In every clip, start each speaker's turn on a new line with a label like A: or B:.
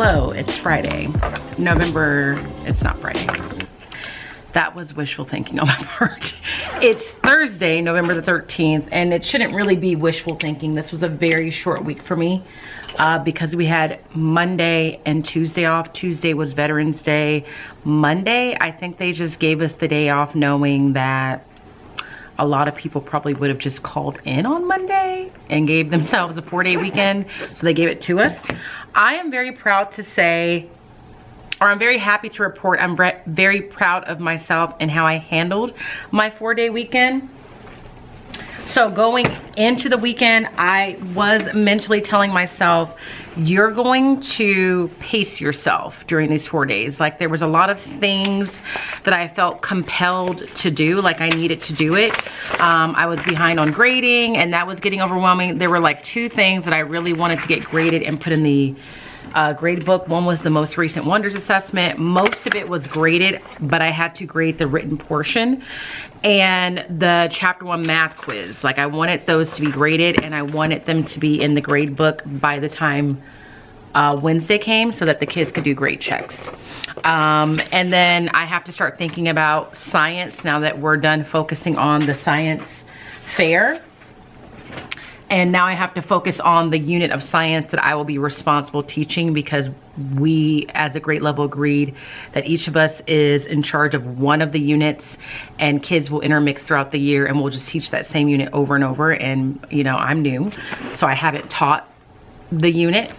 A: Hello, it's Friday. It's not Friday. That was wishful thinking on my part. It's Thursday, November the 13th, and it shouldn't really be wishful thinking. This was a very short week for me because we had Monday and Tuesday off. Tuesday was Veterans Day. Monday, I think they just gave us the day off knowing that a lot of people probably would have just called in on Monday and gave themselves a 4-day weekend, so they gave it to us. I am very proud to say, or I'm very happy to report, I'm very proud of myself and how I handled my 4-day weekend. So going into the weekend, I was mentally telling myself, you're going to pace yourself during these 4 days. Like, there was a lot of things that I felt compelled to do, like I needed to do it. I was behind on grading and that was getting overwhelming. There were like 2 things that I really wanted to get graded and put in the grade book. One was the most recent Wonders assessment. Most of it was graded, but I had to grade the written portion and the chapter 1 math quiz. Like, I wanted those to be graded and I wanted them to be in the grade book by the time Wednesday came so that the kids could do grade checks. And then I have to start thinking about science now that we're done focusing on the science fair. And now I have to focus on the unit of science that I will be responsible teaching, because we as a grade level agreed that each of us is in charge of one of the units, and kids will intermix throughout the year and we'll just teach that same unit over and over. And you know, I'm new, so I haven't taught the unit.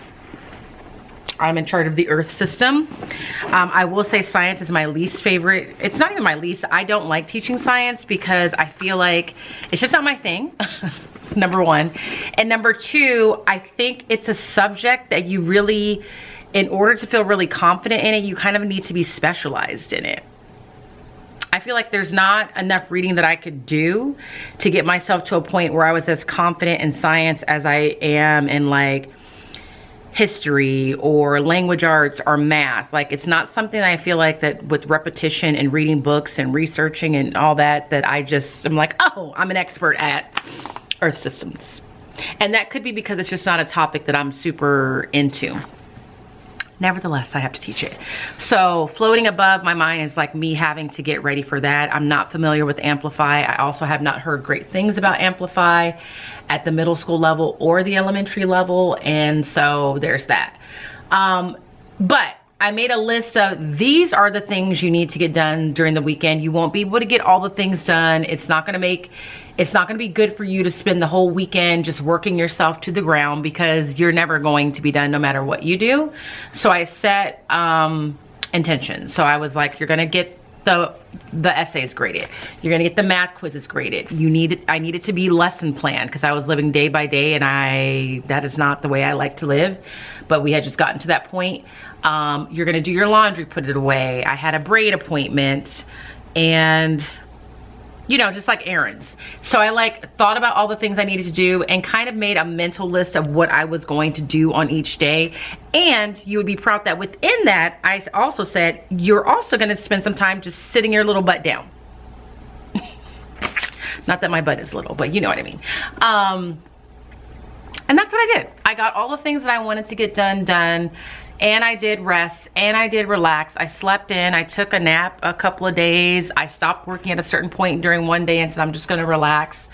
A: I'm in charge of the earth system. I will say science is my least favorite. It's not even my least. I don't like teaching science because I feel like it's just not my thing. Number 1. And number 2, I think it's a subject that you really, in order to feel really confident in it, you kind of need to be specialized in it. I feel like there's not enough reading that I could do to get myself to a point where I was as confident in science as I am in like history or language arts or math. Like, it's not something that I feel like that with repetition and reading books and researching and all that, that I just am like, oh, I'm an expert at earth systems. And that could be because it's just not a topic that I'm super into. Nevertheless, I have to teach it. So floating above my mind is like me having to get ready for that. I'm not familiar with Amplify. I also have not heard great things about Amplify at the middle school level or the elementary level. And so there's that. But I made a list of, these are the things you need to get done during the weekend. You won't be able to get all the things done. It's not gonna be good for you to spend the whole weekend just working yourself to the ground, because you're never going to be done no matter what you do. So I set intentions. So I was like, you're gonna get the essays graded. You're gonna get the math quizzes graded. I needed to be lesson planned because I was living day by day, and that is not the way I like to live. But we had just gotten to that point. You're gonna do your laundry, put it away. I had a braid appointment, and you know, just like errands. So I like thought about all the things I needed to do and kind of made a mental list of what I was going to do on each day. And you would be proud that within that, I also said, you're also gonna spend some time just sitting your little butt down. Not that my butt is little, but you know what I mean. And that's what I did. I got all the things that I wanted to get done. And I did rest and I did relax. I slept in, I took a nap a couple of days. I stopped working at a certain point during one day and said, I'm just gonna relax.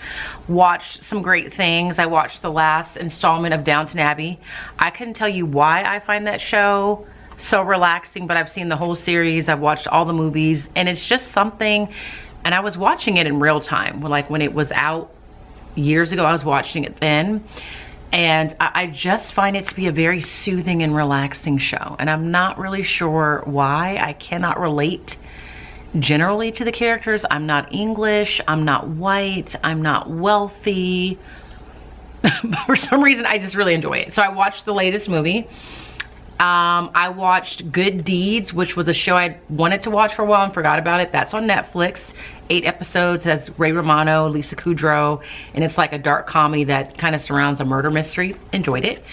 A: Watched some great things. I watched the last installment of Downton Abbey. I couldn't tell you why I find that show so relaxing, but I've seen the whole series. I've watched all the movies, and it's just something, and I was watching it in real time. Like when it was out years ago, I was watching it then. And I just find it to be a very soothing and relaxing show. And I'm not really sure why. I cannot relate generally to the characters. I'm not English. I'm not white. I'm not wealthy. But for some reason, I just really enjoy it. So I watched the latest movie. I watched Good Deeds, which was a show I wanted to watch for a while and forgot about it. That's on Netflix. 8 episodes, has Ray Romano, Lisa Kudrow, and it's like a dark comedy that kind of surrounds a murder mystery. Enjoyed it.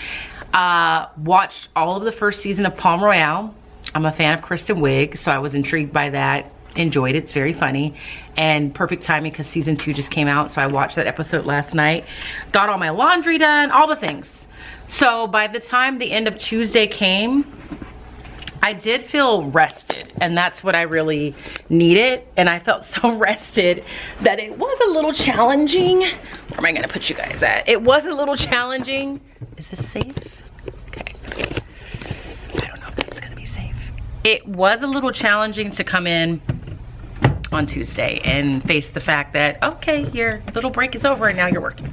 A: Watched all of the first season of Palm Royale. I'm a fan of Kristen Wiig, so I was intrigued by that. Enjoyed it. It's very funny. And perfect timing because season 2 just came out, so I watched that episode last night. Got all my laundry done, all the things. So by the time the end of Tuesday came, I did feel rested, and that's what I really needed. And I felt so rested that it was a little challenging. Where am I gonna put you guys at? It was a little challenging. Is this safe? Okay. I don't know if that's gonna be safe. It was a little challenging to come in on Tuesday and face the fact that, okay, your little break is over and now you're working.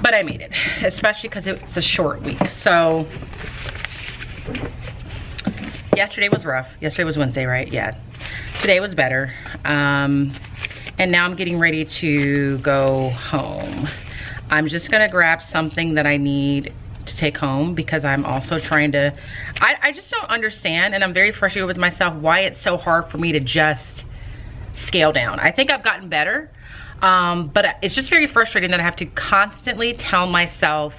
A: But I made it, especially because it's a short week. So yesterday was rough. Yesterday was Wednesday, right? Yeah. Today was better. And now I'm getting ready to go home. I'm just gonna grab something that I need to take home because I'm also trying to, I just don't understand, and I'm very frustrated with myself why it's so hard for me to just scale down. I think I've gotten better, but it's just very frustrating that I have to constantly tell myself,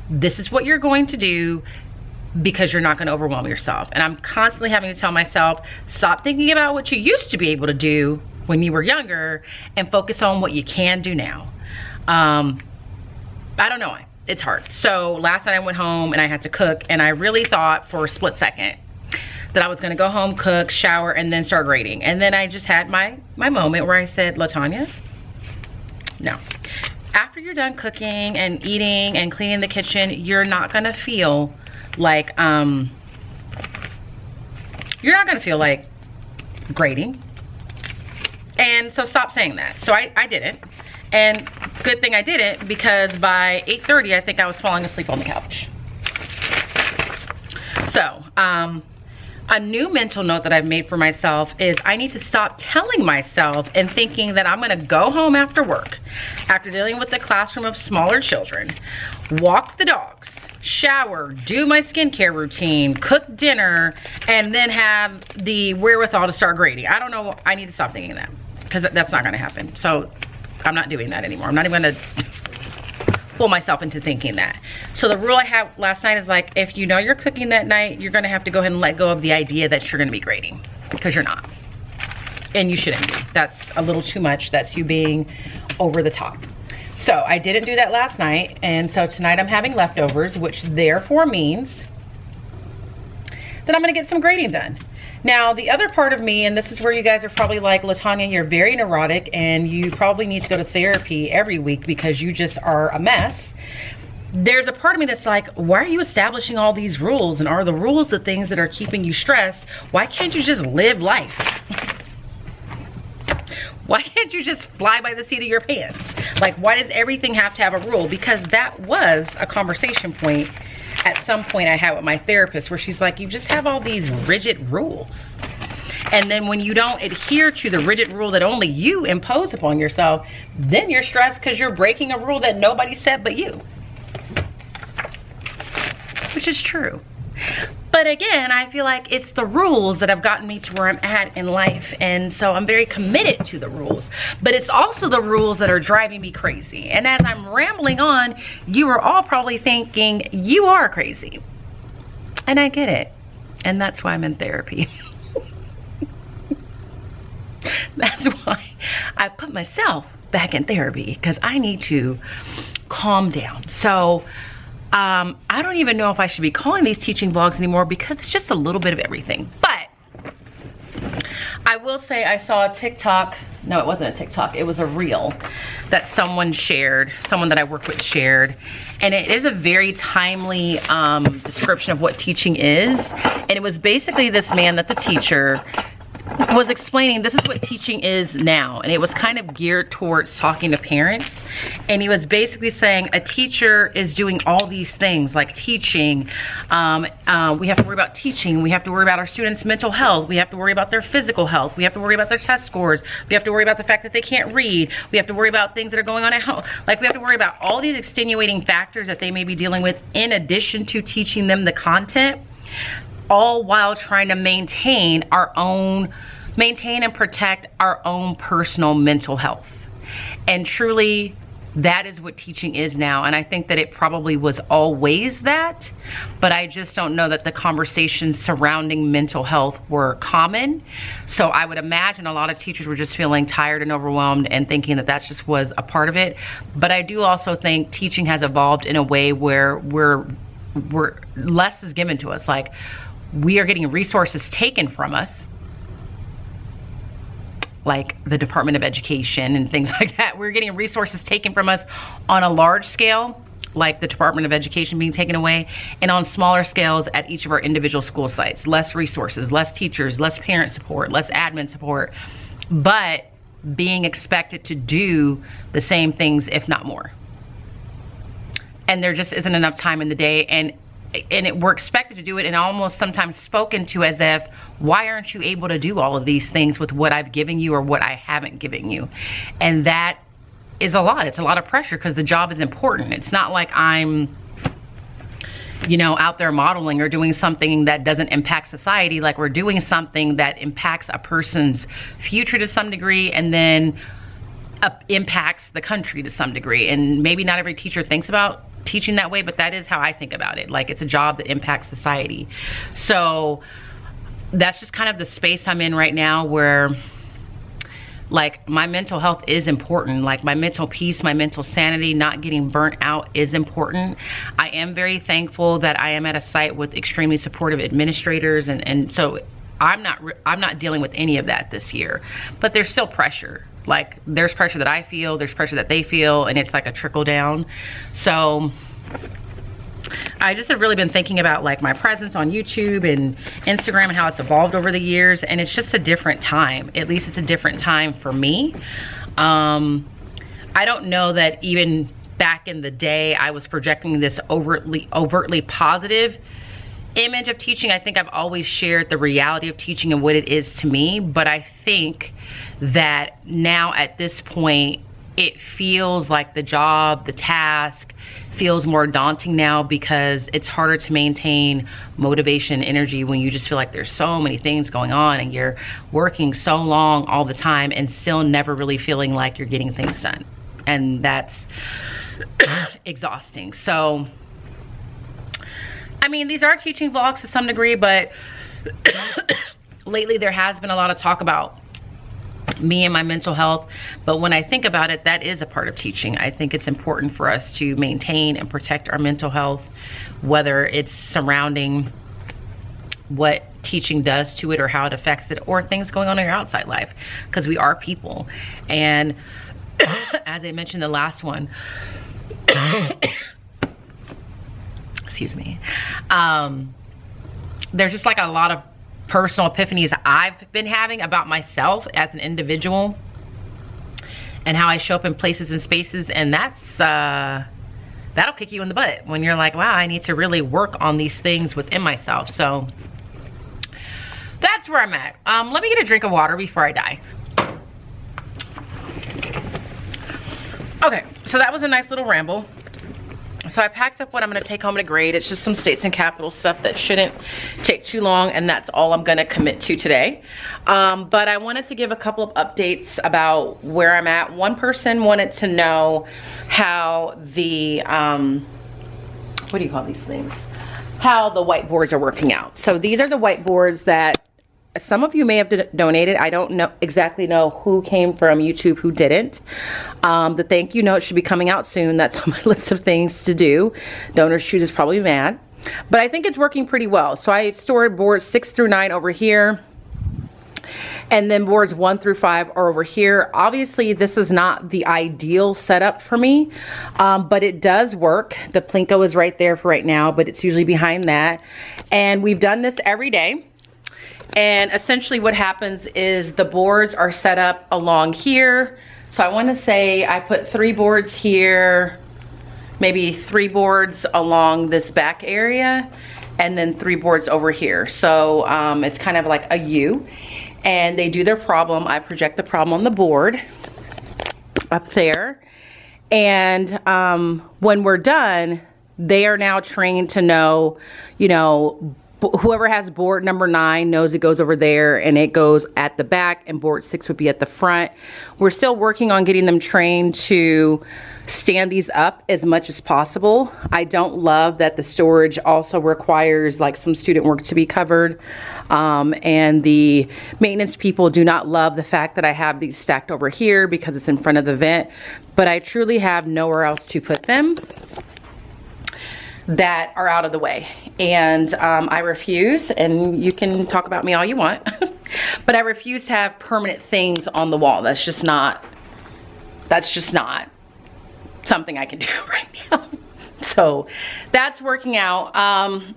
A: this is what you're going to do, because you're not going to overwhelm yourself. And I'm constantly having to tell myself, stop thinking about what you used to be able to do when you were younger and focus on what you can do now. I don't know why. It's hard. So last night I went home and I had to cook, and I really thought for a split second that I was going to go home, cook, shower, and then start grading. And then I just had my moment where I said, LaTanya, no. After you're done cooking and eating and cleaning the kitchen, you're not going to feel like grading. And so stop saying that. So I didn't. And good thing I didn't, because by 8:30 I think I was falling asleep on the couch. So a new mental note that I've made for myself is I need to stop telling myself and thinking that I'm gonna go home after work, after dealing with the classroom of smaller children, walk the dogs, shower, do my skincare routine, cook dinner, and then have the wherewithal to start grading. I don't know, I need to stop thinking that, because that's not gonna happen. So I'm not doing that anymore. I'm not even gonna fool myself into thinking that. So the rule I had last night is like, if you know you're cooking that night, you're gonna have to go ahead and let go of the idea that you're gonna be grading, because you're not. And you shouldn't be. That's a little too much. That's you being over the top. So I didn't do that last night, and so tonight I'm having leftovers, which therefore means that I'm gonna get some grading done. Now, the other part of me, and this is where you guys are probably like, LaTanya, you're very neurotic and you probably need to go to therapy every week because you just are a mess. There's a part of me that's like, why are you establishing all these rules? And are the rules the things that are keeping you stressed? Why can't you just live life? Why can't you just fly by the seat of your pants? Like, why does everything have to have a rule? Because that was a conversation point at some point I had with my therapist, where she's like, you just have all these rigid rules. And then when you don't adhere to the rigid rule that only you impose upon yourself, then you're stressed because you're breaking a rule that nobody said but you. Which is true. But again, I feel like it's the rules that have gotten me to where I'm at in life. And so I'm very committed to the rules. But it's also the rules that are driving me crazy. And as I'm rambling on, you are all probably thinking, you are crazy. And I get it. And that's why I'm in therapy. That's why I put myself back in therapy, because I need to calm down. So I don't even know if I should be calling these teaching vlogs anymore, because it's just a little bit of everything. But I will say I saw a TikTok, no, it wasn't a TikTok, it was a reel that someone shared, someone that I work with shared. And it is a very timely description of what teaching is. And it was basically this man that's a teacher was explaining this is what teaching is now, and it was kind of geared towards talking to parents. And he was basically saying a teacher is doing all these things like teaching. We have to worry about teaching. We have to worry about our students' mental health. We have to worry about their physical health. We have to worry about their test scores. We have to worry about the fact that they can't read. We have to worry about things that are going on at home. Like, we have to worry about all these extenuating factors that they may be dealing with in addition to teaching them the content, all while trying to maintain and protect our own personal mental health. And truly, that is what teaching is now. And I think that it probably was always that, but I just don't know that the conversations surrounding mental health were common. So I would imagine a lot of teachers were just feeling tired and overwhelmed and thinking that that just was a part of it. But I do also think teaching has evolved in a way where we're less is given to us. Like, we are getting resources taken from us, like the Department of Education and things like that. We're getting resources taken from us on a large scale, like the Department of Education being taken away, and on smaller scales at each of our individual school sites. Less resources, less teachers, less parent support, less admin support, but being expected to do the same things, if not more. And there just isn't enough time in the day, and we're expected to do it and almost sometimes spoken to as if, why aren't you able to do all of these things with what I've given you or what I haven't given you? And that is a lot. It's a lot of pressure because the job is important. It's not like I'm, you know, out there modeling or doing something that doesn't impact society. Like, we're doing something that impacts a person's future to some degree, and then impacts the country to some degree. And maybe not every teacher thinks about teaching that way, but that is how I think about it. Like, it's a job that impacts society. So that's just kind of the space I'm in right now, where like my mental health is important. Like, my mental peace, my mental sanity, not getting burnt out is important. I am very thankful that I am at a site with extremely supportive administrators, and so I'm not dealing with any of that this year. But there's still pressure. Like, there's pressure that I feel, there's pressure that they feel, and it's like a trickle down. So I just have really been thinking about like my presence on YouTube and Instagram and how it's evolved over the years, and it's just a different time. At least it's a different time for me. I don't know that even back in the day I was projecting this overtly positive image of teaching. I think I've always shared the reality of teaching and what it is to me, but I think that now at this point it feels like the job, the task feels more daunting now, because it's harder to maintain motivation and energy when you just feel like there's so many things going on and you're working so long all the time and still never really feeling like you're getting things done. And that's exhausting. So, I mean, these are teaching vlogs to some degree, but lately there has been a lot of talk about me and my mental health. But when I think about it, that is a part of teaching. I think it's important for us to maintain and protect our mental health, whether it's surrounding what teaching does to it or how it affects it, or things going on in your outside life, because we are people. And as I mentioned the last one, excuse me, there's just like a lot of personal epiphanies I've been having about myself as an individual and how I show up in places and spaces, and that's that'll kick you in the butt when you're like, wow, I need to really work on these things within myself. So that's where I'm at. Let me get a drink of water before I die. Okay, so that was a nice little ramble. So I packed up what I'm gonna take home to grade. It's just some states and capitals stuff that shouldn't take too long, and that's all I'm gonna commit to today. But I wanted to give a couple of updates about where I'm at. One person wanted to know how the, what do you call these things? How the whiteboards are working out. So these are the whiteboards that some of you may have donated. I don't exactly know who came from YouTube, who didn't. The thank you note should be coming out soon. That's on my list of things to do. Donors Choose is probably mad, but I think it's working pretty well. So I stored boards 6 through 9 over here, and then boards 1 through 5 are over here. Obviously, this is not the ideal setup for me, but it does work. The Plinko is right there for right now, but it's usually behind that. And we've done this every day. And essentially what happens is the boards are set up along here. So I want to say I put 3 boards here, maybe 3 boards along this back area, and then 3 boards over here. So it's kind of like a U. And they do their problem. I project the problem on the board up there. And when we're done, they are now trained to know, you know, whoever has board number 9 knows it goes over there, and it goes at the back, and board 6 would be at the front. We're still working on getting them trained to stand these up as much as possible. I don't love that the storage also requires like some student work to be covered, and the maintenance people do not love the fact that I have these stacked over here because it's in front of the vent, but I truly have nowhere else to put them. that are out of the way. And I refuse, and you can talk about me all you want, but I refuse to have permanent things on the wall. That's just not something I can do right now. So that's working out. And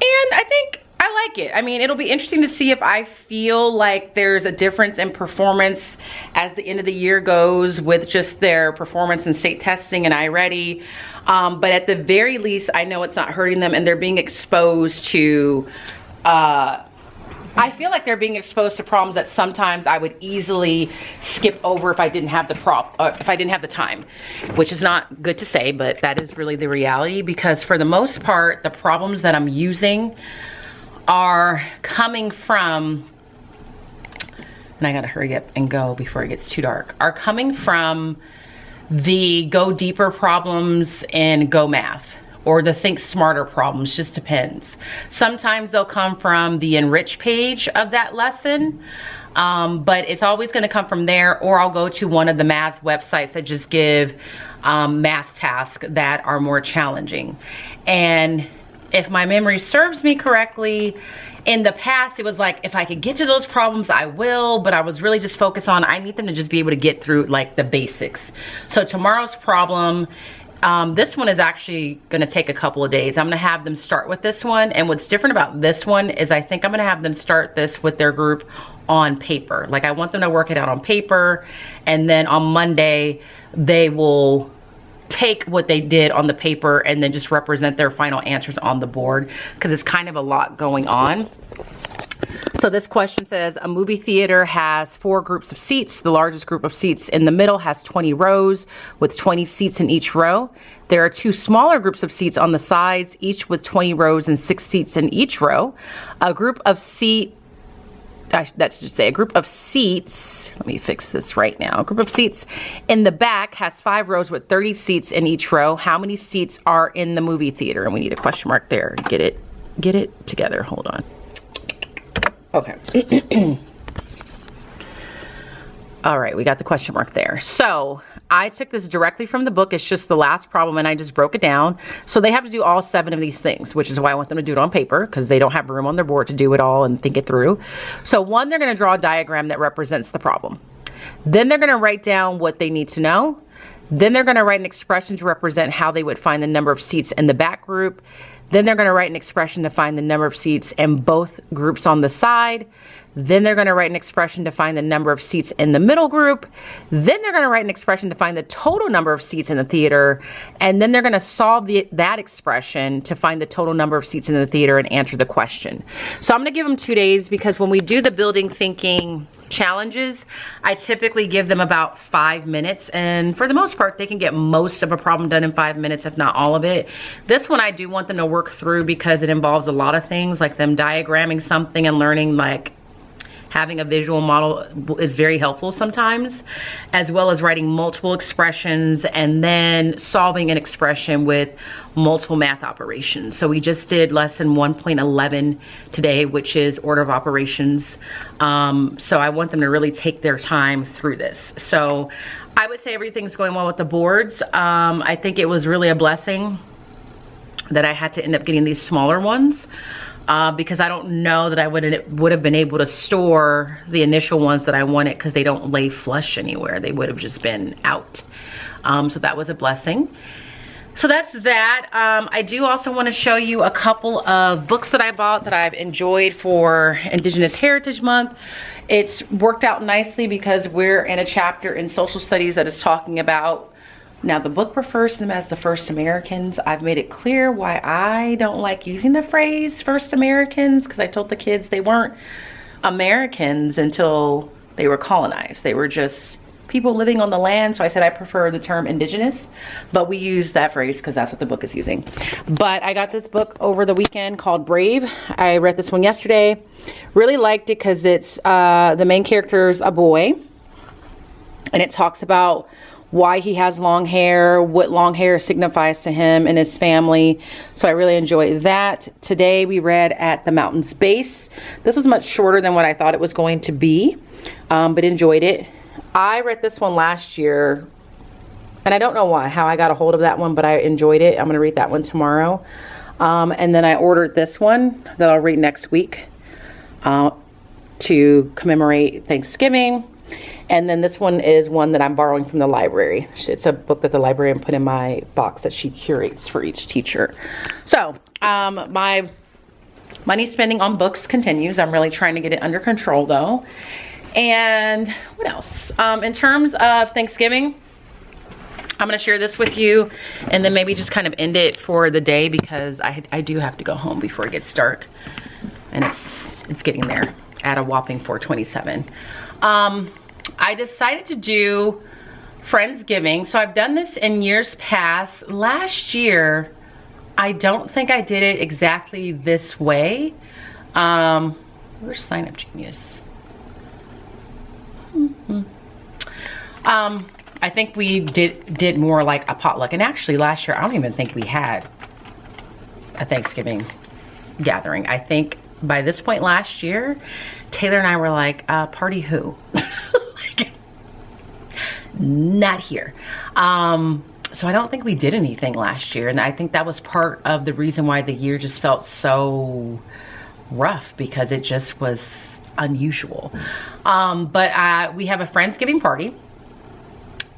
A: I think I like it. I mean, it'll be interesting to see if I feel like there's a difference in performance as the end of the year goes with just their performance and state testing and iReady. But at the very least, I know it's not hurting them, and they're being exposed to, I feel like they're being exposed to problems that sometimes I would easily skip over if I didn't have the time, which is not good to say, but that is really the reality, because for the most part, the problems that I'm using are coming from, and I gotta hurry up and go before it gets too dark, are coming from the Go Deeper problems in Go Math, or the Think Smarter problems, just depends. Sometimes they'll come from the Enrich page of that lesson, but it's always gonna come from there, or I'll go to one of the math websites that just give math tasks that are more challenging. And if my memory serves me correctly, in the past, it was like, if I could get to those problems, I will, but I was really just focused on, I need them to just be able to get through like the basics. So tomorrow's problem, this one is actually gonna take a couple of days. I'm gonna have them start with this one, and what's different about this one is I think I'm gonna have them start this with their group on paper. Like, I want them to work it out on paper, and then on Monday, they will take what they did on the paper and then just represent their final answers on the board, because it's kind of a lot going on. So this question says, a movie theater has 4 groups of seats. The largest group of seats in the middle has 20 rows with 20 seats in each row. There are 2 smaller groups of seats on the sides, each with 20 rows and 6 seats in each row. A group of seats, let me fix this right now. A group of seats in the back has 5 rows with 30 seats in each row. How many seats are in the movie theater? And we need a question mark there. Get it together. Hold on. Okay. All right, we got the question mark there. So I took this directly from the book. It's just the last problem, and I just broke it down. So they have to do all 7 of these things, which is why I want them to do it on paper, because they don't have room on their board to do it all and think it through. So 1, they're going to draw a diagram that represents the problem. Then they're going to write down what they need to know. Then they're going to write an expression to represent how they would find the number of seats in the back group. Then they're going to write an expression to find the number of seats in both groups on the side. Then they're going to write an expression to find the number of seats in the middle group. Then they're going to write an expression to find the total number of seats in the theater. And then they're going to solve that expression to find the total number of seats in the theater and answer the question. So I'm going to give them 2 days, because when we do the building thinking challenges, I typically give them about 5 minutes. And for the most part, they can get most of a problem done in 5 minutes, if not all of it. This one I do want them to work through, because it involves a lot of things, like them diagramming something and learning, like, having a visual model is very helpful sometimes, as well as writing multiple expressions and then solving an expression with multiple math operations. So we just did lesson 1.11 today, which is order of operations. So I want them to really take their time through this. So I would say everything's going well with the boards. I think it was really a blessing that I had to end up getting these smaller ones. Because I don't know that I would have been able to store the initial ones that I wanted, because they don't lay flush anywhere. They would have just been out. So that was a blessing. So that's that. I do also want to show you a couple of books that I bought that I've enjoyed for Indigenous Heritage Month. It's worked out nicely because we're in a chapter in social studies that is talking about, now the book refers to them as the first Americans. I've made it clear why I don't like using the phrase first Americans, because I told the kids they weren't Americans until they were colonized. They were just people living on the land. So I said I prefer the term Indigenous, but we use that phrase because that's what the book is using. But I got this book over the weekend called Brave. I read this one yesterday. Really liked it because it's the main character's a boy, and it talks about why he has long hair, what long hair signifies to him and his family. So I really enjoyed that. Today we read At the Mountain's Base. This was much shorter than what I thought it was going to be, but enjoyed it. I read this one last year And I don't know how I got a hold of that one, but I enjoyed it. I'm going to read that one tomorrow. And then I ordered this one that I'll read next week to commemorate Thanksgiving. And then this one is one that I'm borrowing from the library. It's a book that the librarian put in my box that she curates for each teacher. So my money spending on books continues. I'm really trying to get it under control though. And what else? In terms of Thanksgiving, I'm going to share this with you and then maybe just kind of end it for the day, because I do have to go home before it gets dark, and it's getting there at a whopping 4:27. I decided to do Friendsgiving. So I've done this in years past. Last year, I don't think I did it exactly this way. Where's Sign Up Genius? I think we did more like a potluck. And actually last year, I don't even think we had a Thanksgiving gathering. I think by this point last year, Taylor and I were like, party who? Like, not here. So I don't think we did anything last year. And I think that was part of the reason why the year just felt so rough, because it just was unusual. But we have a Friendsgiving party.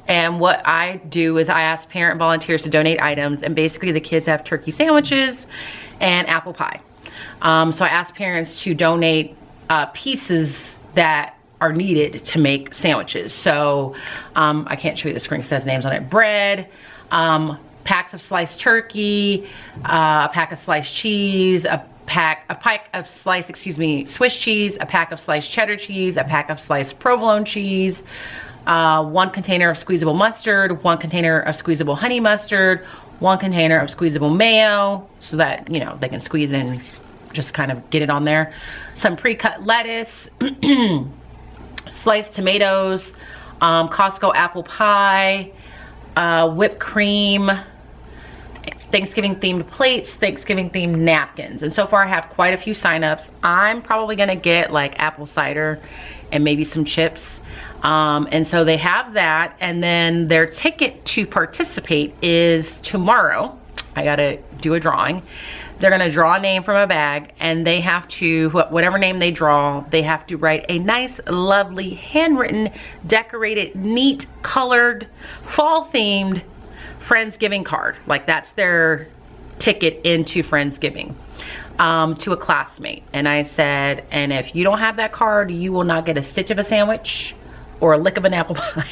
A: And what I do is I ask parent volunteers to donate items, and basically the kids have turkey sandwiches and apple pie. So I ask parents to donate pieces that are needed to make sandwiches. So I can't show you the screen because it has names on it. Bread, packs of sliced turkey, a pack of sliced cheese, a pack of sliced, Swiss cheese, a pack of sliced cheddar cheese, a pack of sliced provolone cheese, 1 container of squeezable mustard, 1 container of squeezable honey mustard, 1 container of squeezable mayo, so that, you know, they can squeeze it and just kind of get it on there. Some pre-cut lettuce, sliced tomatoes, Costco apple pie, whipped cream, Thanksgiving themed plates, Thanksgiving themed napkins. And so far I have quite a few signups. I'm probably gonna get like apple cider and maybe some chips. And so they have that, and then their ticket to participate is tomorrow. I gotta do a drawing. They're gonna draw a name from a bag, and they have to, whatever name they draw, they have to write a nice, lovely, handwritten, decorated, neat, colored, fall-themed Friendsgiving card. Like, that's their ticket into Friendsgiving, to a classmate. And I said, and if you don't have that card, you will not get a stitch of a sandwich or a lick of an apple pie.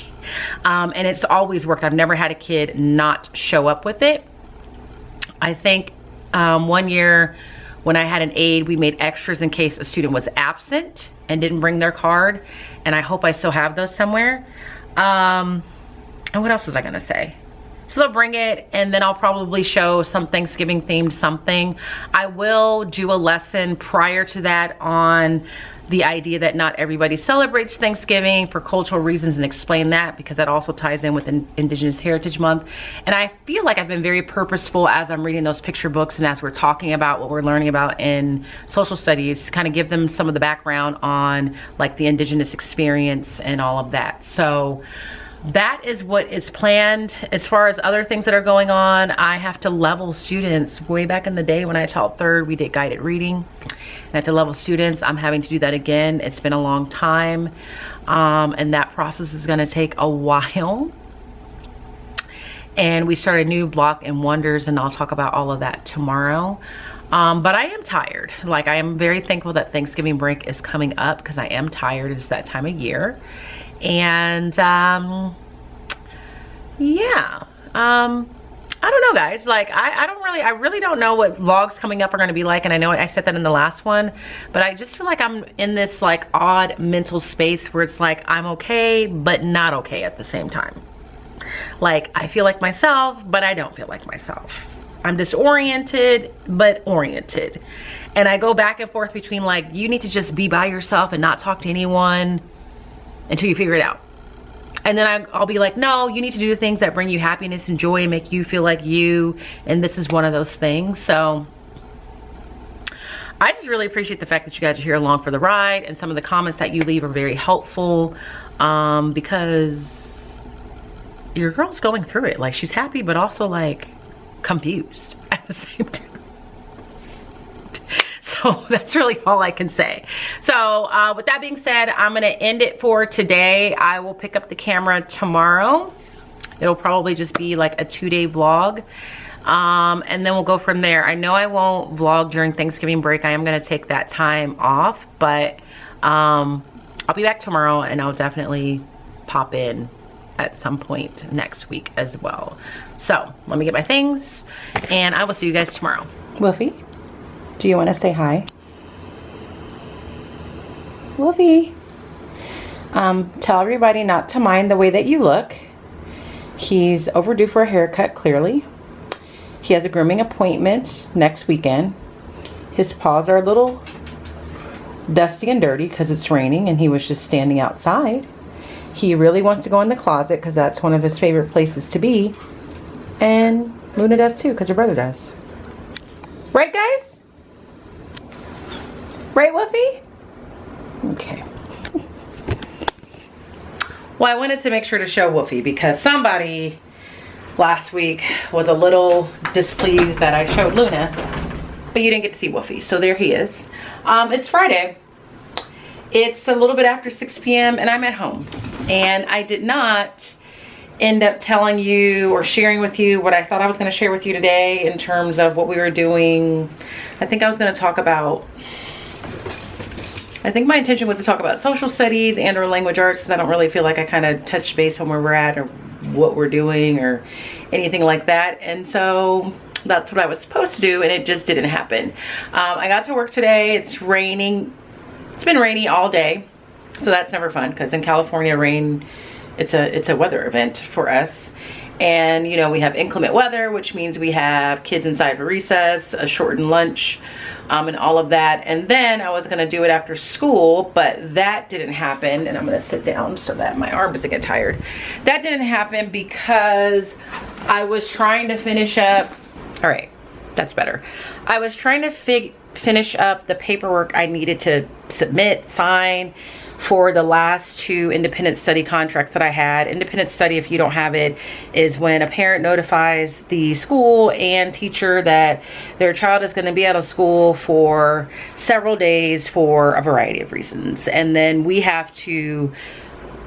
A: And it's always worked. I've never had a kid not show up with it. I think one year when I had an aide, we made extras in case a student was absent and didn't bring their card. And I hope I still have those somewhere. And what else was I gonna say? So they'll bring it, and then I'll probably show some Thanksgiving themed something. I will do a lesson prior to that on the idea that not everybody celebrates Thanksgiving for cultural reasons, and explain that, because that also ties in with Indigenous Heritage Month. And I feel like I've been very purposeful as I'm reading those picture books and as we're talking about what we're learning about in social studies, to kind of give them some of the background on like the Indigenous experience and all of that. So that is what is planned. As far as other things that are going on, I have to level students. Way back in the day when I taught third, we did guided reading. And I had to level students. I'm having to do that again. It's been a long time. And that process is gonna take a while. And we started a new block in Wonders, and I'll talk about all of that tomorrow. But I am tired. Like, I am very thankful that Thanksgiving break is coming up, because I am tired. It's that time of year. And yeah, I don't know, guys. Like, I really don't know what vlogs coming up are going to be like. And I know I said that in the last one, but I just feel like I'm in this like odd mental space where it's like I'm okay but not okay at the same time. Like, I feel like myself, but I don't feel like myself. I'm disoriented but oriented, and I go back and forth between like, you need to just be by yourself and not talk to anyone until you figure it out. And then I'll be like, no, you need to do the things that bring you happiness and joy and make you feel like you. And this is one of those things. So I just really appreciate the fact that you guys are here along for the ride. And some of the comments that you leave are very helpful. Because your girl's going through it. Like, she's happy, but also like confused at the same time. So that's really all I can say. So with that being said, I'm gonna end it for today. I will pick up the camera tomorrow. It'll probably just be like a 2-day vlog. And then we'll go from there. I know I won't vlog during Thanksgiving break. I am gonna take that time off, but I'll be back tomorrow, and I'll definitely pop in at some point next week as well. So let me get my things, and I will see you guys tomorrow. Wolfie, do you want to say hi? Wolfie, tell everybody not to mind the way that you look. He's overdue for a haircut, clearly. He has a grooming appointment next weekend. His paws are a little dusty and dirty because it's raining and he was just standing outside. He really wants to go in the closet because that's one of his favorite places to be. And Luna does too because her brother does. Right, guys? Right, Wolfie? Okay. Well, I wanted to make sure to show Wolfie because somebody last week was a little displeased that I showed Luna, but you didn't get to see Wolfie. So there he is. It's Friday. It's a little bit after 6 p.m. and I'm at home. And I did not end up telling you or sharing with you what I thought I was going to share with you today in terms of what we were doing. I think I was going to talk about, I think my intention was to talk about social studies and or language arts, because I don't really feel like I kind of touched base on where we're at or what we're doing or anything like that. And so that's what I was supposed to do, and it just didn't happen. I got to work today. It's raining. It's been rainy all day, so that's never fun because in California, rain, it's a weather event for us. And you know, we have inclement weather, which means we have kids inside for recess, a shortened lunch, and all of that. And then I was gonna do it after school, but that didn't happen. And I'm gonna sit down so that my arm doesn't get tired. That didn't happen because I was trying to finish up. All right, that's better. I was trying to finish up the paperwork I needed to submit, sign for the last 2 independent study contracts that I had. Independent study, if you don't have it, is when a parent notifies the school and teacher that their child is going to be out of school for several days for a variety of reasons. And then we have to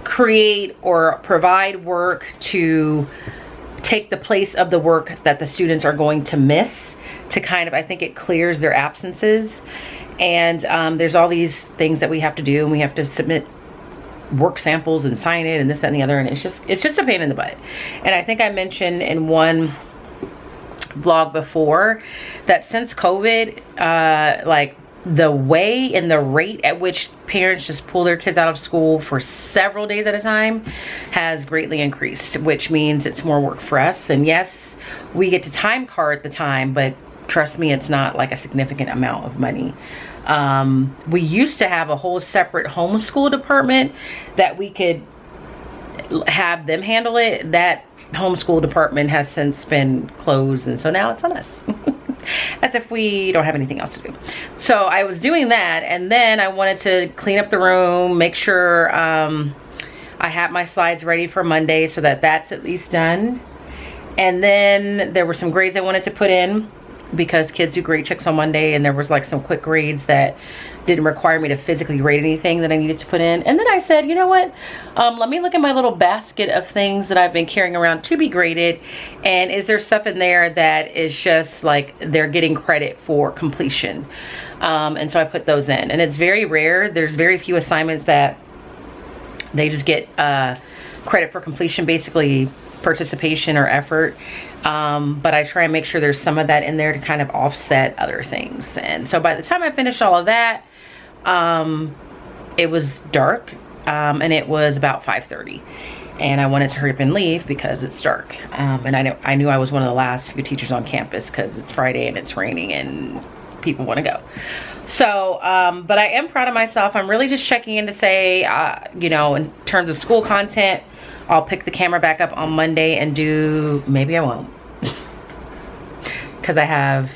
A: create or provide work to take the place of the work that the students are going to miss, to kind of, I think it clears their absences. And there's all these things that we have to do, and we have to submit work samples and sign it and this, that, and the other, and it's just a pain in the butt. And I think I mentioned in one vlog before that since COVID, like the way and the rate at which parents just pull their kids out of school for several days at a time has greatly increased, which means it's more work for us. And yes, we get to time card the time, but trust me, it's not like a significant amount of money. We used to have a whole separate homeschool department that we could have them handle it. That homeschool department has since been closed, and so now it's on us. As if we don't have anything else to do. So I was doing that, and then I wanted to clean up the room, make sure I had my slides ready for Monday so that that's at least done. And then there were some grades I wanted to put in, because kids do grade checks on Monday, and there was like some quick grades that didn't require me to physically grade anything that I needed to put in. And then I said, you know what, let me look at my little basket of things that I've been carrying around to be graded, and is there stuff in there that is just like they're getting credit for completion. And so I put those in, and it's very rare. There's very few assignments that they just get credit for completion, basically participation or effort. But I try and make sure there's some of that in there to kind of offset other things. And so by the time I finished all of that, it was dark, and it was about 5:30, and I wanted to hurry up and leave because it's dark. And I knew I was one of the last few teachers on campus because it's Friday and it's raining and people want to go. So, but I am proud of myself. I'm really just checking in to say, you know, in terms of school content, I'll pick the camera back up on Monday and do, maybe I won't. Because I have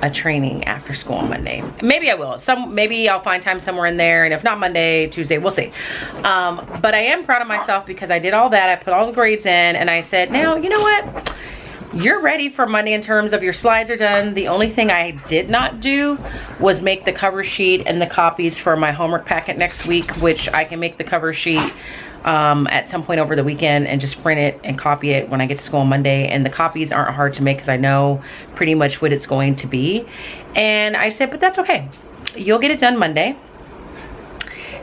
A: a training after school on Monday. Maybe I will. Maybe I'll find time somewhere in there, and if not Monday, Tuesday, we'll see. But I am proud of myself because I did all that. I put all the grades in, and I said, now, you know what? You're ready for Monday in terms of your slides are done. The only thing I did not do was make the cover sheet and the copies for my homework packet next week, which I can make the cover sheet at some point over the weekend and just print it and copy it when I get to school on Monday. And the copies aren't hard to make because I know pretty much what it's going to be. And I said, but that's okay. You'll get it done Monday.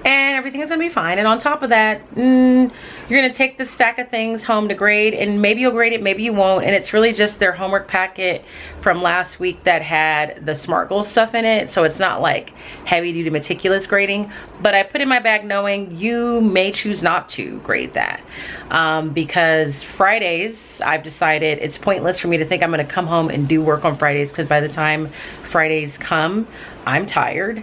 A: And everything is gonna be fine. And on top of that, you're gonna take this stack of things home to grade, and maybe you'll grade it, maybe you won't. And it's really just their homework packet from last week that had the SMART goal stuff in it. So it's not like heavy duty meticulous grading, but I put in my bag knowing you may choose not to grade that. Because Fridays, I've decided it's pointless for me to think I'm gonna come home and do work on Fridays, because by the time Fridays come, I'm tired.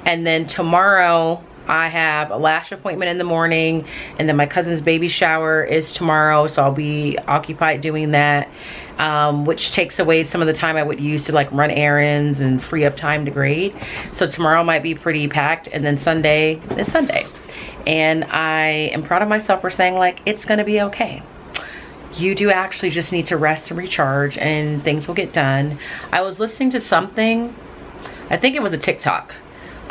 A: And then tomorrow I have a lash appointment in the morning, and then my cousin's baby shower is tomorrow, so I'll be occupied doing that, which takes away some of the time I would use to like run errands and free up time to grade. So tomorrow might be pretty packed, and then Sunday is Sunday. And I am proud of myself for saying like, it's gonna be okay. You do actually just need to rest and recharge, and things will get done. I was listening to something, I think it was a TikTok,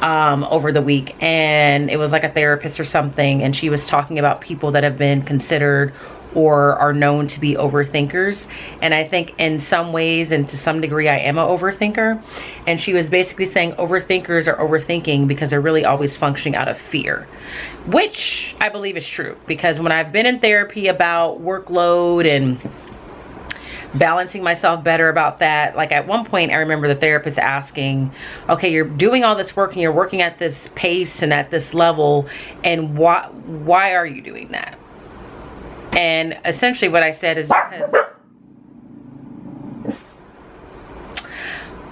A: over the week, and it was like a therapist or something, and she was talking about people that have been considered or are known to be overthinkers. And I think in some ways and to some degree I am an overthinker, and she was basically saying overthinkers are overthinking because they're really always functioning out of fear, which I believe is true, because when I've been in therapy about workload and balancing myself better about that, like at one point I remember the therapist asking, okay, you're doing all this work and you're working at this pace and at this level, and why are you doing that? And essentially what I said is because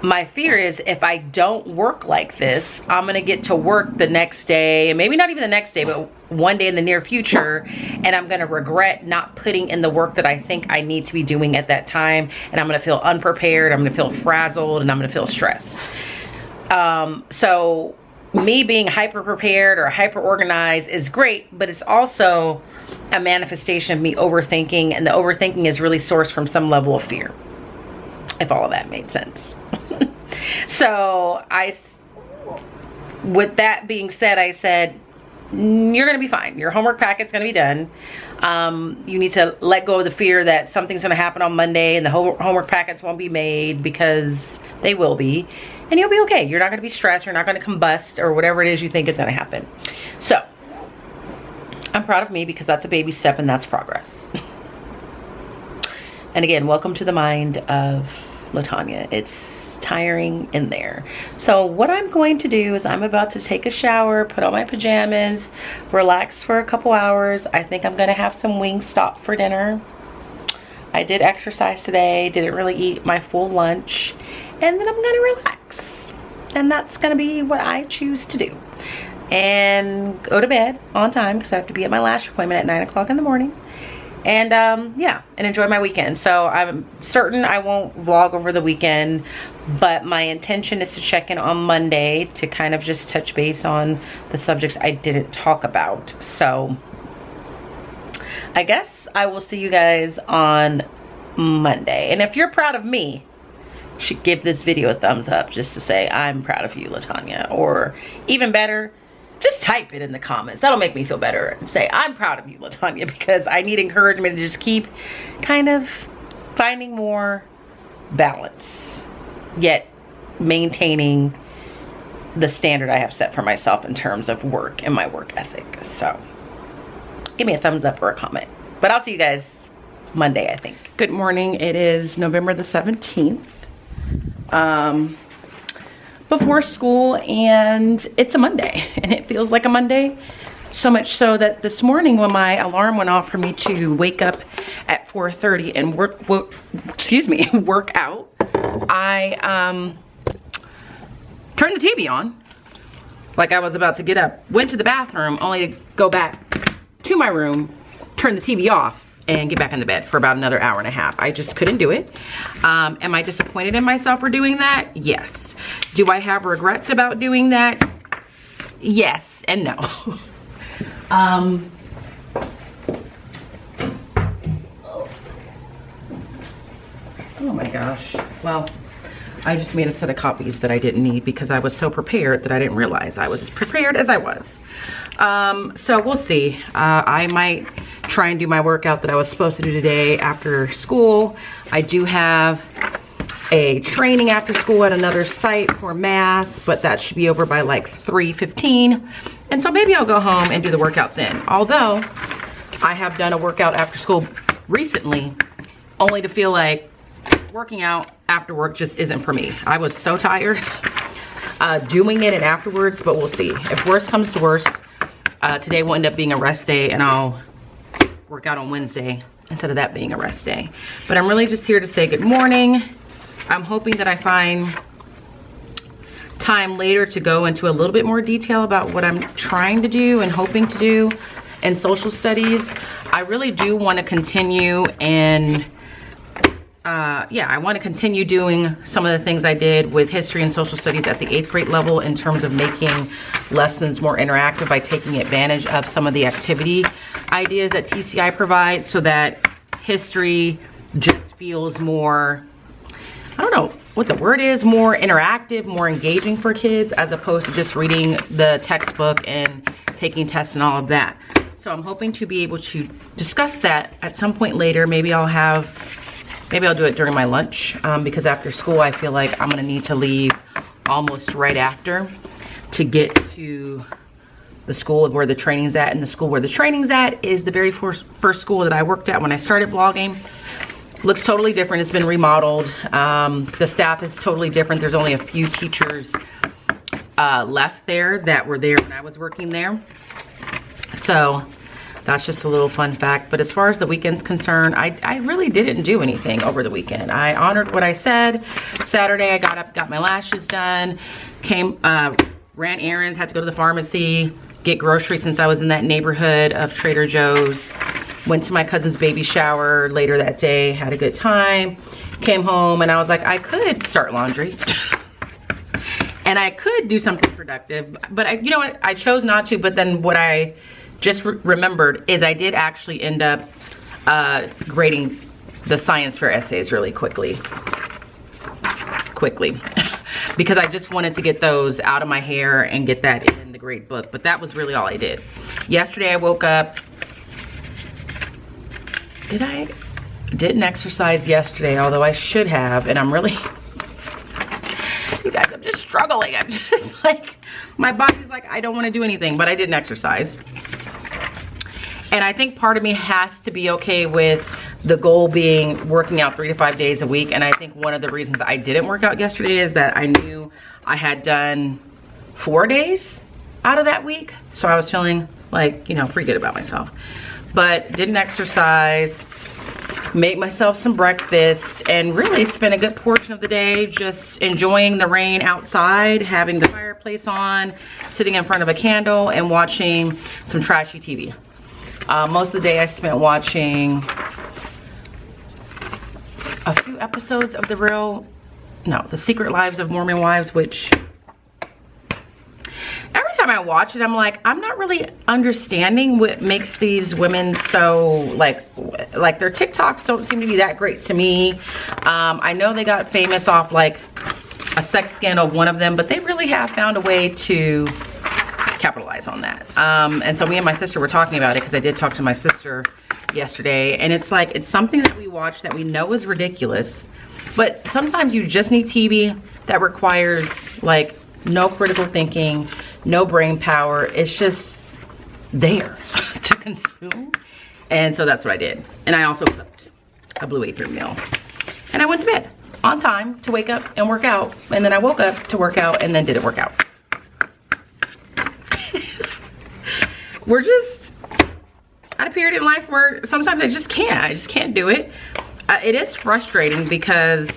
A: my fear is if I don't work like this, I'm gonna get to work the next day, and maybe not even the next day, but one day in the near future, and I'm gonna regret not putting in the work that I think I need to be doing at that time, and I'm gonna feel unprepared, I'm gonna feel frazzled, and I'm gonna feel stressed. So me being hyper prepared or hyper organized is great, but it's also a manifestation of me overthinking, and the overthinking is really sourced from some level of fear, if all of that made sense. So with that being said, I said, you're gonna be fine. Your homework packet's gonna be done. You need to let go of the fear that something's gonna happen on Monday and the homework packets won't be made, because they will be, and you'll be okay. You're not gonna be stressed, you're not gonna combust, or whatever it is you think is gonna happen. So I'm proud of me, because that's a baby step and that's progress. And again, welcome to the mind of Latanya. It's tiring in there. So what I'm going to do is I'm about to take a shower, put on my pajamas, relax for a couple hours. I think I'm gonna have some Wingstop for dinner. I did exercise today, didn't really eat my full lunch, and then I'm gonna relax. And that's gonna be what I choose to do. And go to bed on time, because I have to be at my lash appointment at 9 o'clock in the morning. And yeah, and enjoy my weekend. So I'm certain I won't vlog over the weekend, but my intention is to check in on Monday to kind of just touch base on the subjects I didn't talk about. So I guess I will see you guys on Monday. And if you're proud of me, you should give this video a thumbs up, just to say I'm proud of you, Latanya. Or even better, just type it in the comments. That'll make me feel better. Say, I'm proud of you, Latanya, because I need encouragement to just keep kind of finding more balance, yet maintaining the standard I have set for myself in terms of work and my work ethic. So give me a thumbs up or a comment. But I'll see you guys Monday, I think. Good morning. It is November the 17th. Before school, and it's a Monday, and it feels like a Monday, so much so that this morning when my alarm went off for me to wake up at 4:30 and work out, I turned the TV on like I was about to get up, went to the bathroom only to go back to my room, turn the TV off, and get back in the bed for about another hour and a half. I just couldn't do it. Am I disappointed in myself for doing that? Yes. Do I have regrets about doing that? Yes and no. Oh my gosh. Well, I just made a set of copies that I didn't need because I was so prepared that I didn't realize I was as prepared as I was. So we'll see. I might try and do my workout that I was supposed to do today after school. I do have a training after school at another site for math, but that should be over by like 3:15. And so maybe I'll go home and do the workout then. Although I have done a workout after school recently, only to feel like working out after work just isn't for me. I was so tired doing it and afterwards, but we'll see. If worst comes to worst, today will end up being a rest day and I'll work out on Wednesday instead of that being a rest day. But I'm really just here to say good morning. I'm hoping that I find time later to go into a little bit more detail about what I'm trying to do and hoping to do in social studies. I really do want to continue and I want to continue doing some of the things I did with history and social studies at the 8th grade level in terms of making lessons more interactive by taking advantage of some of the activity ideas that TCI provides so that history just feels more, I don't know what the word is, more interactive, more engaging for kids as opposed to just reading the textbook and taking tests and all of that. So I'm hoping to be able to discuss that at some point later. Maybe I'll do it during my lunch because after school I feel like I'm gonna need to leave almost right after to get to the school where the training's at. And the school where the training's at is the very first school that I worked at when I started vlogging. Looks totally different. It's been remodeled. The staff is totally different. There's only a few teachers left there that were there when I was working there. So that's just a little fun fact. But as far as the weekend's concerned, I really didn't do anything over the weekend. I honored what I said. Saturday, I got up, got my lashes done, ran errands, had to go to the pharmacy, get groceries since I was in that neighborhood of Trader Joe's. Went to my cousin's baby shower later that day, had a good time, came home, and I was like, I could start laundry. And I could do something productive, but you know what? I chose not to, but then what I just remembered is I did actually end up grading the science fair essays really quickly because I just wanted to get those out of my hair and get that in the grade book. But that was really all I did. Yesterday I woke up, didn't exercise yesterday, although I should have, and I'm really, you guys, I'm just struggling. I'm just like, my body's like, I don't want to do anything, but I didn't exercise. And I think part of me has to be okay with the goal being working out 3 to 5 days a week. And I think one of the reasons I didn't work out yesterday is that I knew I had done 4 days out of that week. So I was feeling like, you know, pretty good about myself. But didn't exercise, made myself some breakfast, and really spent a good portion of the day just enjoying the rain outside, having the fireplace on, sitting in front of a candle, and watching some trashy TV. Most of the day I spent watching a few episodes of The Secret Lives of Mormon Wives, which every time I watch it, I'm like, I'm not really understanding what makes these women so, like their TikToks don't seem to be that great to me. I know they got famous off like a sex scandal of one of them, but they really have found a way to capitalize on that. And so me and my sister were talking about it because I did talk to my sister yesterday, and it's like, it's something that we watch that we know is ridiculous, but sometimes you just need TV that requires like no critical thinking, no brain power. It's just there to consume. And so that's what I did. And I also cooked a Blue Apron meal. And I went to bed on time to wake up and work out. And then I woke up to work out and then didn't work out. We're just at a period in life where sometimes I just can't do it. It is frustrating because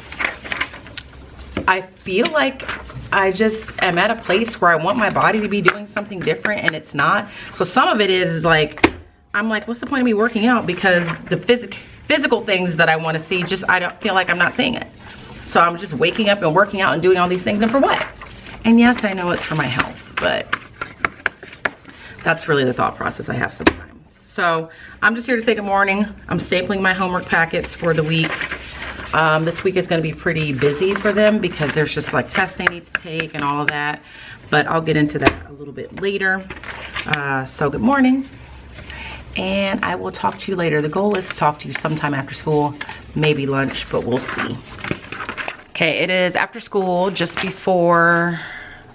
A: I feel like I just am at a place where I want my body to be doing something different and it's not. So some of it is like I'm like, what's the point of me working out? Because the physical things that I want to see, just I don't feel like I'm not seeing it. So I'm just waking up and working out and doing all these things, and for what? And yes, I know it's for my health, but that's really the thought process I have sometimes. So I'm just here to say good morning. I'm stapling my homework packets for the week. This week is going to be pretty busy for them because there's just like tests they need to take and all of that, but I'll get into that a little bit later. So good morning, and I will talk to you later. The goal is to talk to you sometime after school, maybe lunch, but we'll see. Okay, it is after school, just before,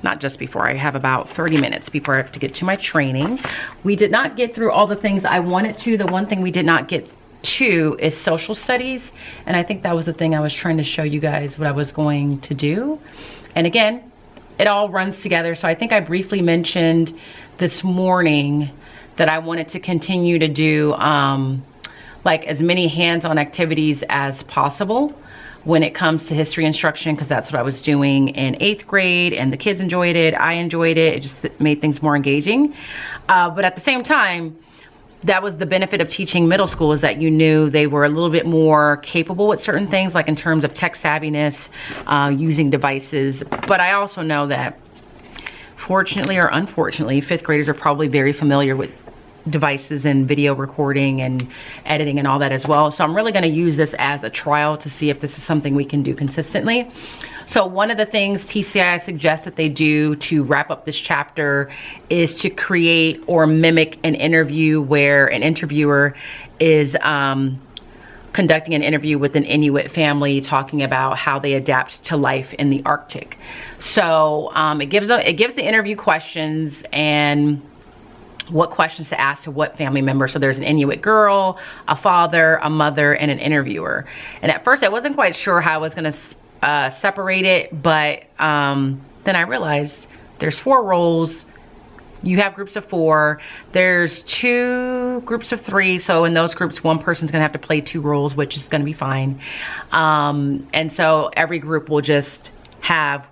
A: not just before, I have about 30 minutes before I have to get to my training. We did not get through all the things I wanted to. The one thing we did not get to is social studies, and I think that was the thing I was trying to show you guys what I was going to do. And again, it all runs together. So I think I briefly mentioned this morning that I wanted to continue to do like as many hands-on activities as possible when it comes to history instruction, because that's what I was doing in 8th grade, and the kids enjoyed it, I enjoyed it, it just made things more engaging. But at the same time, that was the benefit of teaching middle school, is that you knew they were a little bit more capable at certain things, like in terms of tech savviness, using devices. But I also know that, fortunately or unfortunately, 5th graders are probably very familiar with devices and video recording and editing and all that as well. So I'm really going to use this as a trial to see if this is something we can do consistently. So one of the things TCI suggests that they do to wrap up this chapter is to create or mimic an interview where an interviewer is conducting an interview with an Inuit family, talking about how they adapt to life in the Arctic. So it gives the interview questions and what questions to ask to what family member. So there's an Inuit girl, a father, a mother, and an interviewer. And at first I wasn't quite sure how I was going to separate it, but then I realized there's 4 roles. You have groups of 4. There's 2 groups of 3. So in those groups, one person's going to have to play 2 roles, which is going to be fine. And so every group will just have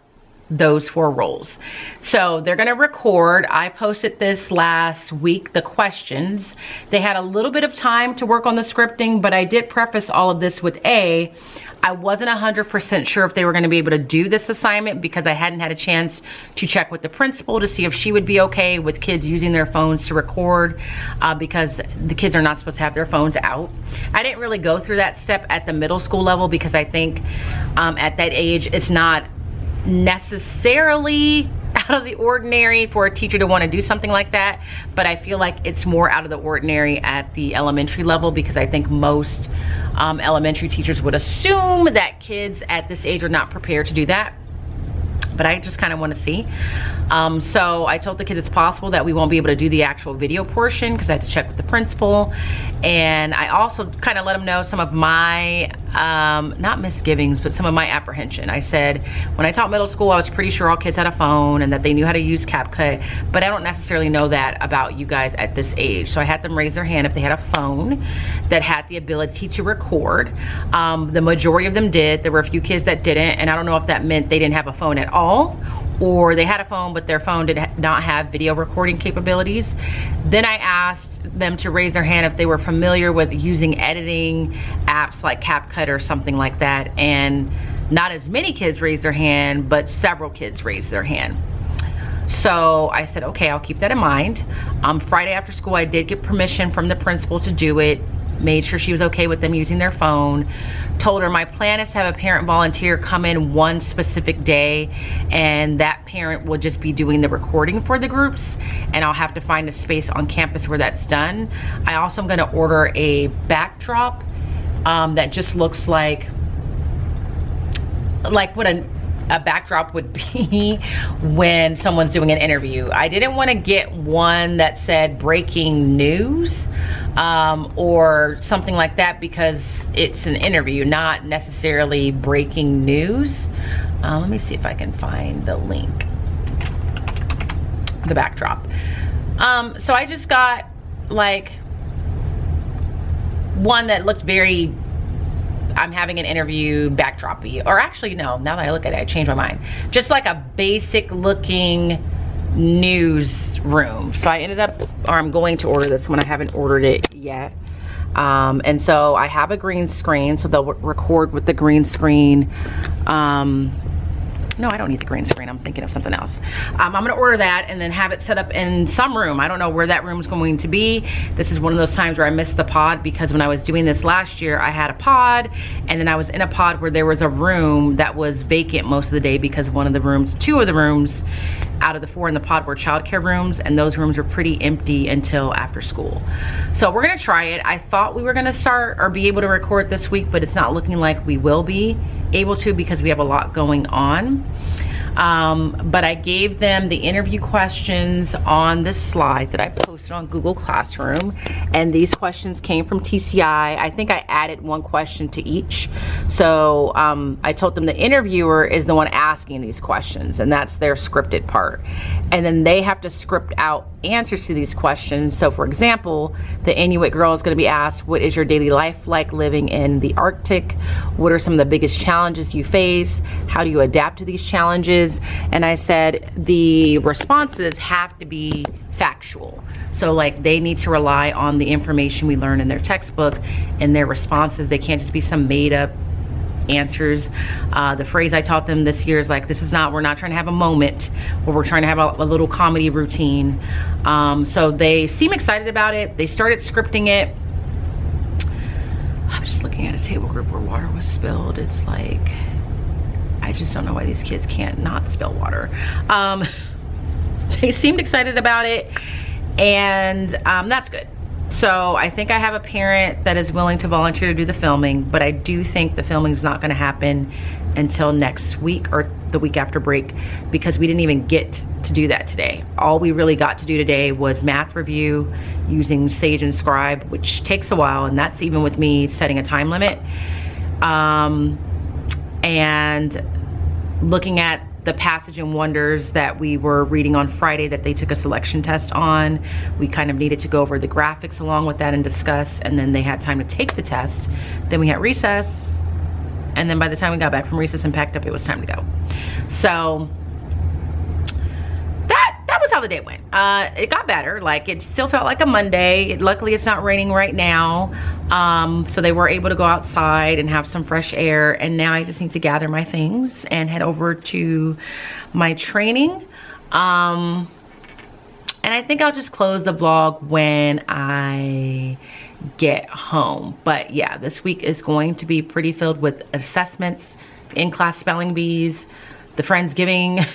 A: those 4 roles. So they're going to record. I posted this last week, the questions. They had a little bit of time to work on the scripting, but I did preface all of this with I wasn't 100% sure if they were going to be able to do this assignment because I hadn't had a chance to check with the principal to see if she would be okay with kids using their phones to record, because the kids are not supposed to have their phones out. I didn't really go through that step at the middle school level because I think at that age it's not necessarily out of the ordinary for a teacher to want to do something like that, but I feel like it's more out of the ordinary at the elementary level, because I think most elementary teachers would assume that kids at this age are not prepared to do that. But I just kind of want to see. So I told the kids it's possible that we won't be able to do the actual video portion because I had to check with the principal. And I also kind of let them know some of my, not misgivings, but some of my apprehension. I said, when I taught middle school, I was pretty sure all kids had a phone and that they knew how to use CapCut, but I don't necessarily know that about you guys at this age. So I had them raise their hand if they had a phone that had the ability to record. The majority of them did. There were a few kids that didn't, and I don't know if that meant they didn't have a phone at all, or they had a phone but their phone did not have video recording capabilities. Then I asked them to raise their hand if they were familiar with using editing apps like CapCut or something like that, and not as many kids raised their hand, but several kids raised their hand. So I said, okay, I'll keep that in mind. Friday after school, I did get permission from the principal to do it. Made sure she was okay with them using their phone. Told her my plan is to have a parent volunteer come in one specific day, and that parent will just be doing the recording for the groups, and I'll have to find a space on campus where that's done. I also am going to order a backdrop that just looks like what a backdrop would be when someone's doing an interview. I didn't want to get one that said breaking news or something like that, because it's an interview, not necessarily breaking news. Let me see if I can find the link, the backdrop. So I just got like one that looked very, I'm having an interview backdrop-y, or actually no, now that I look at it, I changed my mind. Just like a basic looking news room. So I ended up, or I'm going to order this one. I haven't ordered it yet. And so I have a green screen, so they'll record with the green screen. No, I don't need the green screen. I'm thinking of something else. I'm gonna order that and then have it set up in some room. I don't know where that room's going to be. This is one of those times where I missed the pod, because when I was doing this last year, I had a pod, and then I was in a pod where there was a room that was vacant most of the day, because one of the rooms, 2 of the rooms out of the 4 in the pod were childcare rooms, and those rooms were pretty empty until after school. So we're gonna try it. I thought we were gonna start or be able to record this week, but it's not looking like we will be able to, because we have a lot going on. But I gave them the interview questions on this slide that I posted on Google Classroom, and these questions came from TCI. I think I added 1 question to each. So I told them the interviewer is the one asking these questions, and that's their scripted part. And then they have to script out answers to these questions. So for example, the Inuit girl is going to be asked, what is your daily life like living in the Arctic? What are some of the biggest challenges you face? How do you adapt to these challenges? And I said the responses have to be factual. So like, they need to rely on the information we learn in their textbook and their responses. They can't just be some made up answers. The phrase I taught them this year is like, we're not trying to have a moment, but we're trying to have a little comedy routine. So they seem excited about it. They started scripting it. I'm just looking at a table group where water was spilled. It's like, I just don't know why these kids can't not spill water. They seemed excited about it, and that's good. So I think I have a parent that is willing to volunteer to do the filming, but I do think the filming is not going to happen until next week or the week after break, because we didn't even get to do that today. All we really got to do today was math review using Sage and Scribe, which takes a while, and that's even with me setting a time limit. And looking at the Passage and Wonders that we were reading on Friday that they took a selection test on. We kind of needed to go over the graphics along with that and discuss, and then they had time to take the test. Then we had recess, and then by the time we got back from recess and packed up, it was time to go. So that was how the day went. It got better. Like, it still felt like a Monday. Luckily, it's not raining right now. So they were able to go outside and have some fresh air. And now I just need to gather my things and head over to my training. And I think I'll just close the vlog when I get home. But yeah, this week is going to be pretty filled with assessments, in-class spelling bees, the Friendsgiving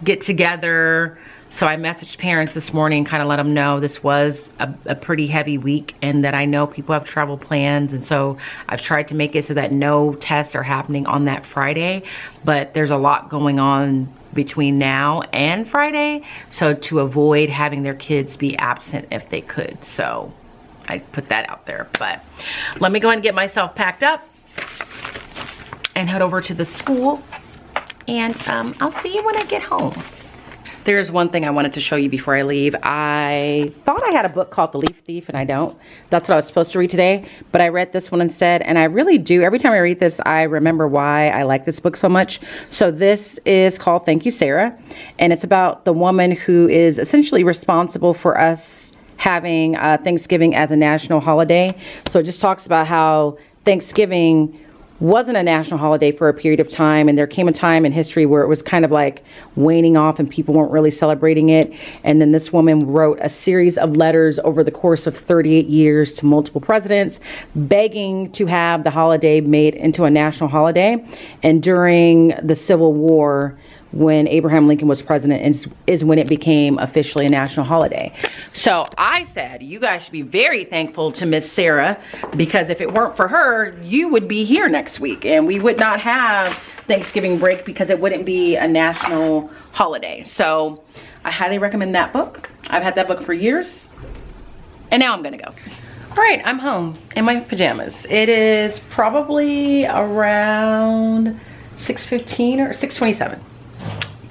A: get together. So I messaged parents this morning, kind of let them know this was a pretty heavy week, and that I know people have travel plans. And so I've tried to make it so that no tests are happening on that Friday, but there's a lot going on between now and Friday. So to avoid having their kids be absent if they could. So I put that out there, but let me go ahead and get myself packed up and head over to the school. And I'll see you when I get home. There's one thing I wanted to show you before I leave. I thought I had a book called The Leaf Thief, and I don't. That's what I was supposed to read today, but I read this one instead, and I really do. Every time I read this, I remember why I like this book so much. So this is called Thank You, Sarah, and it's about the woman who is essentially responsible for us having Thanksgiving as a national holiday. So it just talks about how Thanksgiving wasn't a national holiday for a period of time, and there came a time in history where it was kind of like waning off and people weren't really celebrating it. And then this woman wrote a series of letters over the course of 38 years to multiple presidents begging to have the holiday made into a national holiday. And during the Civil War, when Abraham Lincoln was president, is when it became officially a national holiday. So I said, you guys should be very thankful to Miss Sarah, because if it weren't for her, you would be here next week and we would not have Thanksgiving break, because it wouldn't be a national holiday. So I highly recommend that book. I've had that book for years, and now I'm gonna go. All right, I'm home in my pajamas. It is probably around 6:15 or 6:27.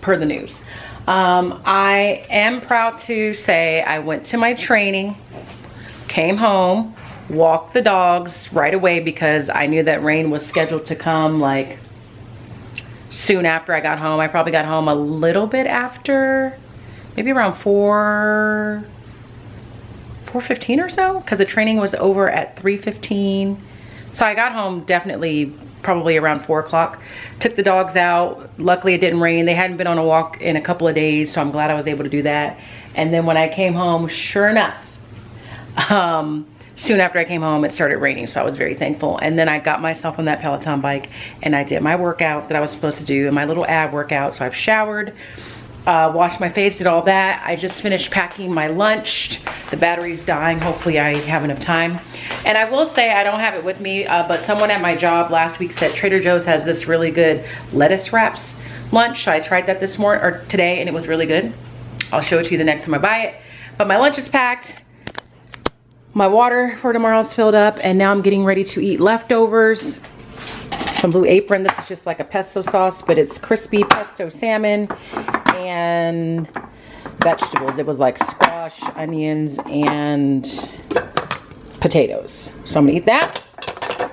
A: Per the news. I am proud to say I went to my training, came home, walked the dogs right away, because I knew that rain was scheduled to come like soon after I got home. I probably got home a little bit after, maybe around 4:15 or so, because the training was over at 3:15. So I got home definitely probably around 4 o'clock. Took the dogs out. Luckily it didn't rain. They hadn't been on a walk in a couple of days, so I'm glad I was able to do that. And then when I came home, sure enough, soon after I came home, it started raining, so I was very thankful. And then I got myself on that Peloton bike and I did my workout that I was supposed to do, and my little ab workout. So I've showered, washed my face, did all that. I just finished packing my lunch. The battery's dying. Hopefully I have enough time. And I will say, I don't have it with me, but someone at my job last week said Trader Joe's has this really good lettuce wraps lunch. So I tried that this morning or today, and it was really good. I'll show it to you the next time I buy it. But my lunch is packed. My water for tomorrow is filled up, and now I'm getting ready to eat leftovers. Some Blue Apron. This is just like a pesto sauce, but it's crispy pesto salmon and vegetables. It was like squash, onions, and potatoes. So I'm gonna eat that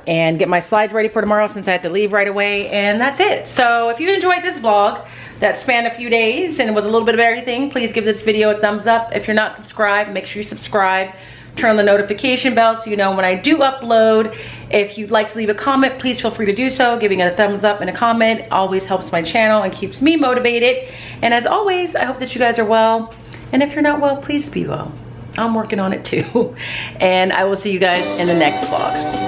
A: and get my slides ready for tomorrow since I had to leave right away, and that's it. So if you enjoyed this vlog that spanned a few days and it was a little bit of everything, please give this video a thumbs up. If you're not subscribed, make sure you subscribe. Turn on the notification bell so you know when I do upload. If you'd like to leave a comment, please feel free to do so. Giving a thumbs up and a comment always helps my channel and keeps me motivated. And as always, I hope that you guys are well. And if you're not well, please be well. I'm working on it too. And I will see you guys in the next vlog.